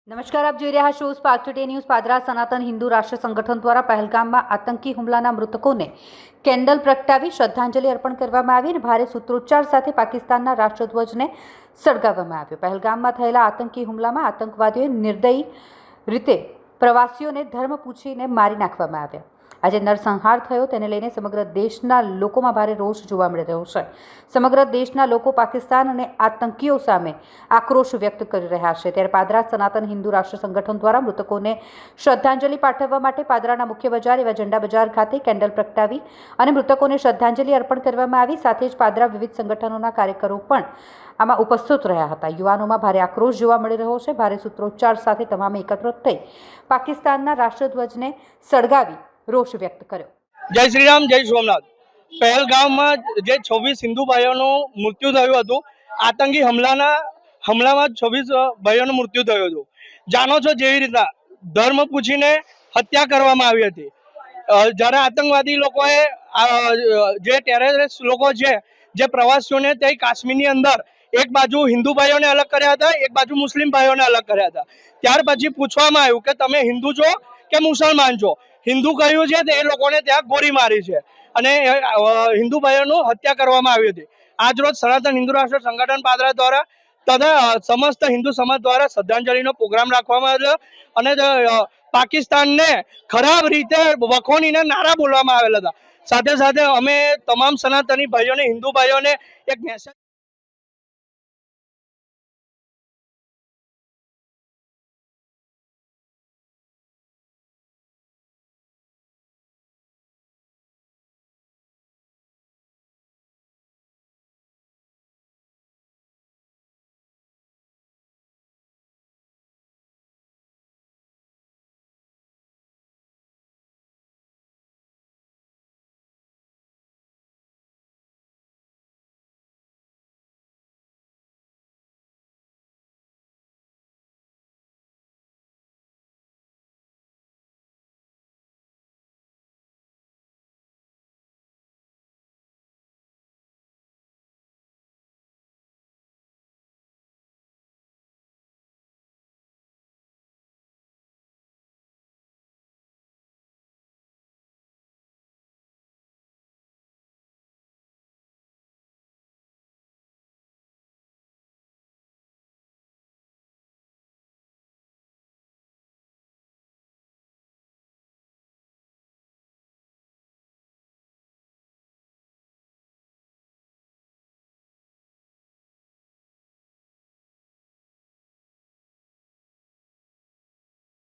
નમસ્કાર, આપ જોઈ રહ્યા છો સ્પાર્ક ટુડે ન્યૂઝ. પાદરા સનાતન હિન્દુ રાષ્ટ્ર સંગઠન દ્વારા પહેલગામમાં આતંકી હુમલાના મૃતકોને કેન્ડલ પ્રગટાવી શ્રદ્ધાંજલિ અર્પણ કરવામાં આવી અને ભારે સૂત્રોચ્ચાર સાથે પાકિસ્તાનના રાષ્ટ્રધ્વજને સળગાવવામાં આવ્યો. પહેલગામમાં થયેલા આતંકી હુમલામાં આતંકવાદીઓએ નિર્દયી રીતે પ્રવાસીઓને ધર્મ પૂછીને મારી નાખવામાં આવ્યા. આજે નરસંહાર થયો તેને લઈને સમગ્ર દેશના લોકોમાં ભારે રોષ જોવા મળી રહ્યો છે. સમગ્ર દેશના લોકો પાકિસ્તાન અને આતંકીઓ સામે આક્રોશ વ્યક્ત કરી રહ્યા છે. ત્યારે પાદરા સનાતન હિન્દુ રાષ્ટ્ર સંગઠન દ્વારા મૃતકોને શ્રદ્ધાંજલિ પાઠવવા માટે પાદરાના મુખ્ય બજાર એવા ઝંડા બજાર ખાતે કેન્ડલ પ્રગટાવી અને મૃતકોને શ્રદ્ધાંજલિ અર્પણ કરવામાં આવી. સાથે જ પાદરા વિવિધ સંગઠનોના કાર્યકરો પણ આમાં ઉપસ્થિત રહ્યા હતા. યુવાનોમાં ભારે આક્રોશ જોવા મળી રહ્યો છે. ભારે સૂત્રોચ્ચાર સાથે તમામે એકત્રિત થઈ પાકિસ્તાનના રાષ્ટ્રધ્વજને સળગાવી રોષ વ્યક્ત કર્યો. જય શ્રી રામ, જય સોમનાથ. પહેલગામમાં જે 26 હિન્દુ ભાઈઓનું મૃત્યુ થયું હતું, આતંકી હમલામાં 26 ભાઈઓનું મૃત્યુ થયું હતું. જાણો છો જેવી રીતના ધર્મ પૂછીને હત્યા કરવામાં આવી હતી. જ્યારે આતંકવાદી લોકોએ જે ટેરરિસ્ટ લોકો છે, જે પ્રવાસીઓને તે કાશ્મીરની અંદર એક બાજુ હિન્દુ ભાઈઓને અલગ કર્યા હતા, એક બાજુ મુસ્લિમ ભાઈઓને અલગ કર્યા હતા. ત્યાર પછી પૂછવામાં આવ્યું કે તમે હિન્દુ છો કે મુસલમાન છો. હિન્દુ કહ્યું છે તે એ લોકોને ત્યાં ગોળી મારી છે અને હિન્દુ ભાઈઓનું હત્યા કરવામાં આવી હતી. આજ રોજ સનાતન હિન્દુ રાષ્ટ્ર સંગઠન પાદરા દ્વારા તથા સમસ્ત હિન્દુ સમાજ દ્વારા શ્રદ્ધાંજલિનો પ્રોગ્રામ રાખવામાં આવ્યો અને પાકિસ્તાનને ખરાબ રીતે વખોણીને નારા બોલવામાં આવેલા હતા. સાથે સાથે અમે તમામ સનાતની ભાઈઓને, હિન્દુ ભાઈઓને એક મેસેજ